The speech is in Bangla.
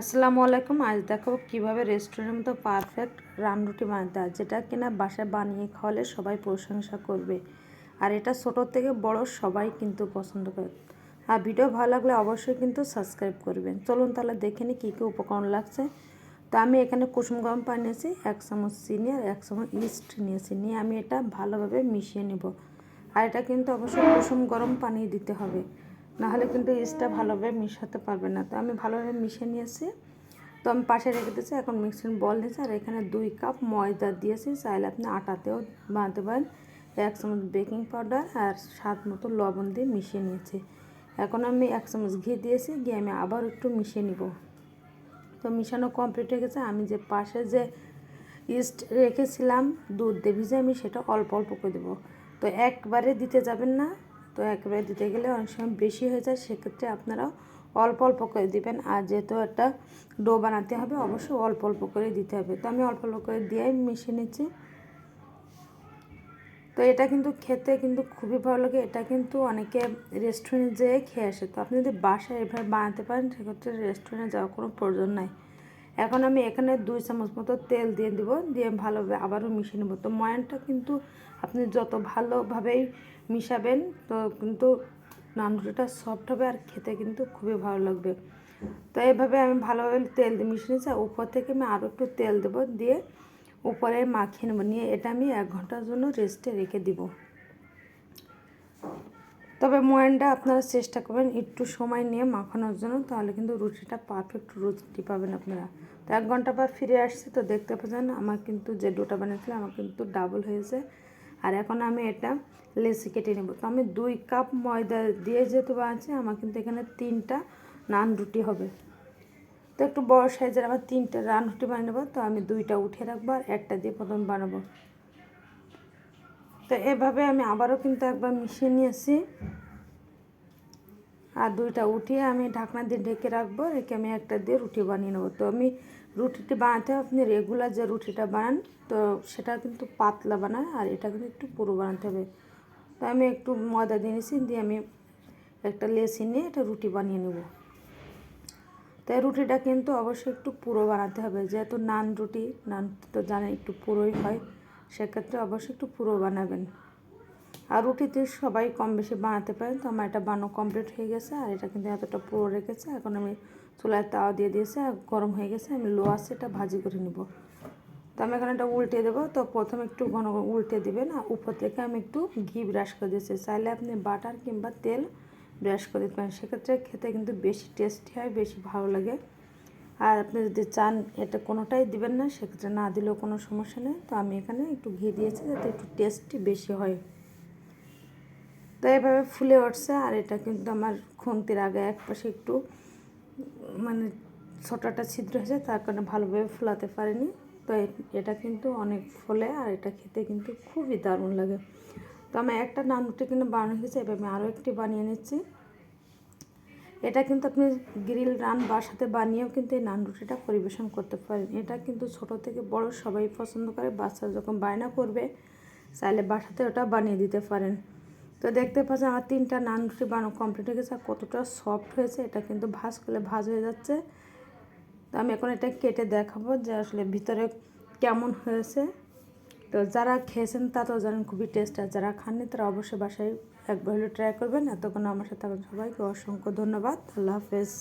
আসসালামু আলাইকুম। আজ দেখো কিভাবে রেস্টুরেন্টের মতো পারফেক্ট রান রুটি বানাতে হয়, যেটা কিনা বাসায় বানিয়ে খাওয়ালে সবাই প্রশংসা করবে। আর এটা ছোট থেকে বড় সবাই কিন্তু পছন্দ করে। আর ভিডিও ভালো লাগলে অবশ্যই কিন্তু সাবস্ক্রাইব করবেন। চলুন তাহলে দেখে নিই কী কী উপকরণ লাগছে। তো আমি এখানে কুসুম গরম পানি নিয়েছি, 1 চামচ চিনি আর 1 চামচ ইস্ট নিয়েছি, নিয়ে আমি এটা ভালোভাবে মিশিয়ে নেব। আর এটা কিন্তু অবশ্যই কুসুম গরম পানি দিতে হবে, নাহলে কিন্তু ইস্টটা ভালোভাবে মিশাতে পারবে না। তো আমি ভালোভাবে মিশিয়ে নিয়েছি, তো আমি পাশে রেখে দিয়েছি। এখন মিক্সিং বল দিয়েছি, আর এখানে 2 কাপ ময়দা দিয়েছি, চাইলে আপনি আটাতেও বানাতে পারেন। 1 চামচ বেকিং পাউডার আর স্বাদ মতো লবণ দিয়ে মিশিয়ে নিয়েছি। এখন আমি 1 চামচ ঘি দিয়েছি, ঘি আমি আবার একটু মিশিয়ে নিব। তো মিশানো কমপ্লিট হয়ে গেছে। আমি যে পাশে যে ইস্ট রেখেছিলাম দুধ দিয়ে ভিজে, আমি সেটা অল্প অল্প করে দেবো। তো একবারে দিতে যাবেন না, তো একবারে দিতে গেলে অনেক সময় বেশি হয়ে যায়, সেক্ষেত্রে আপনারাও অল্প অল্প করে দিবেন। আর যেহেতু একটা ডো বানাতে হবে, অবশ্যই অল্প অল্প করে দিতে হবে। তো আমি অল্প অল্প করে দিয়ে মিশিয়ে নিচ্ছি। তো এটা কিন্তু খেতে কিন্তু খুবই ভালো লাগে। এটা কিন্তু অনেকে রেস্টুরেন্টে যেয়ে খেয়ে আসে। তো আপনি যদি বাসায় এভাবে বানাতে পারেন, সেক্ষেত্রে রেস্টুরেন্টে যাওয়ার কোনো প্রয়োজন নাই। এখন আমি এখানে 2 চামচ মতো তেল দিয়ে দিব, দিয়ে ভালোভাবে আবারও মিশিয়ে নেব। তো ময়ানটা কিন্তু আপনি যত ভালোভাবেই মিশাবেন, তো কিন্তু নান রুটিটা সফট হবে আর খেতে কিন্তু খুবই ভালো লাগবে। তো এইভাবে আমি ভালোভাবে তেল দিয়ে মিশিয়ে নিয়েছি। উপর থেকে আমি আরও একটু তেল দেবো, দিয়ে উপরে মাখিয়ে নেব, নিয়ে এটা আমি 1 ঘন্টার জন্য রেস্টে রেখে দিব। তবে ময়ানটা আপনারা চেষ্টা করবেন একটু সময় নিয়ে মাখানোর জন্য, তাহলে কিন্তু রুটিটা পারফেক্ট রুটি পাবেন আপনারা। তো 1 ঘন্টা পর ফিরে আসছি, তো দেখতে পাচ্ছেন আমার কিন্তু যে ডোটা বানিয়েছিলাম আমার কিন্তু ডাবল হয়েছে। আর এখন আমি এটা লেচি কেটে নেব। তো আমি 2 কাপ ময়দা দিয়ে যেহেতু বানাচ্ছি, আমার কিন্তু এখানে 3টা নান রুটি হবে। তো একটু বড় সাইজের আমার 3টে রান রুটি বানিয়ে নেবো। তো আমি 2টা উঠিয়ে রাখবো আর একটা দিয়ে প্রথম বানাবো। তো এভাবে আমি আবারও কিন্তু একবার মিশিয়ে নিয়েছি, আর 2টা উঠিয়ে আমি ঢাকনা দিয়ে ঢেকে রাখবো, রেখে আমি একটা দিয়ে রুটি বানিয়ে নেবো। তো আমি রুটিটি বানাতে হবে, আপনি রেগুলার যে রুটিটা বানান তো সেটা কিন্তু পাতলা বানায়, আর এটা কিন্তু একটু পুরো বানাতে হবে। তো আমি একটু ময়দা দিয়ে নিয়েছি, দিয়ে আমি একটা লেচি নিয়ে এটা রুটি বানিয়ে নেব। তো এই রুটিটা কিন্তু অবশ্যই একটু পুরো বানাতে হবে, যেহেতু নান রুটি, নান তো জানেন একটু পুরোই হয়, সেক্ষেত্রে অবশ্যই একটু পুরো বানাবেন। আর রুটিতে সবাই কম বেশি বানাতে পারেন। তো আমার এটা বানানো কমপ্লিট হয়ে গেছে, আর এটা কিন্তু এতটা পুরো রেখেছে। এখন আমি চুলায় তাওয়া দিয়ে দিয়েছি, আর গরম হয়ে গেছে, আমি লো আঁচে এটা ভাজি করে নেব। তো আমি এখানে এটা উল্টে দেবো। তো প্রথমে একটু ঘন উল্টে দেবেন, আর উপর থেকে আমি একটু ঘি ব্রাশ করে দিয়েছি, চাইলে আপনি বাটার কিংবা তেল ব্রাশ করে দিতে পারেন, সেক্ষেত্রে খেতে কিন্তু বেশি টেস্টি হয়, বেশি ভালো লাগে। আর আপনি যদি চান এটা কোনোটাই দিবেন না, সেক্ষেত্রে না দিলেও কোনো সমস্যা নেই। তো আমি এখানে একটু ঘি দিয়েছি যাতে একটু টেস্টি বেশি হয়। তো এভাবে ফুলে উঠছে, আর এটা কিন্তু আমার খুন্তির আগে এক পাশে একটু মানে ছোটোটা ছিদ্র হয়েছে, তার কারণে ভালোভাবে ফুলাতে পারিনি। তো এটা কিন্তু অনেক ফোলে, আর এটা খেতে কিন্তু খুবই দারুণ লাগে। তো আমার একটা নান রুটি কিন্তু বানানো হয়েছে, এবার আমি আরও একটি বানিয়ে নিচ্ছি। এটা কিন্তু আপনি গ্রিল রান বাসাতে বানিয়েও কিন্তু এই নান রুটিটা পরিবেশন করতে পারেন। এটা কিন্তু ছোট থেকে বড় সবাই পছন্দ করে। বাচ্চা যখন বায়না করবে, চাইলে বাসাতে ওটা বানিয়ে দিতে পারেন। তো দেখতে পাচ্ছেন আমার 3টা নান রুটি বানানো কমপ্লিট হয়ে গেছে, আর কতটা সফট হয়েছে। এটা কিন্তু ভাজ করলে ভাজ হয়ে যাচ্ছে। তো আমি এখন এটা কেটে দেখাবো যে আসলে ভিতরে কেমন হয়েছে। তো যারা খেয়েছেন তা তো জানেন খুবই টেস্ট, আর যারা খাননি তারা অবশ্যই বাসায় একবার হলে ট্রাই করবেন। এতক্ষণ আমার সাথে সবাইকে অসংখ্য ধন্যবাদ। আল্লাহ হাফেজ।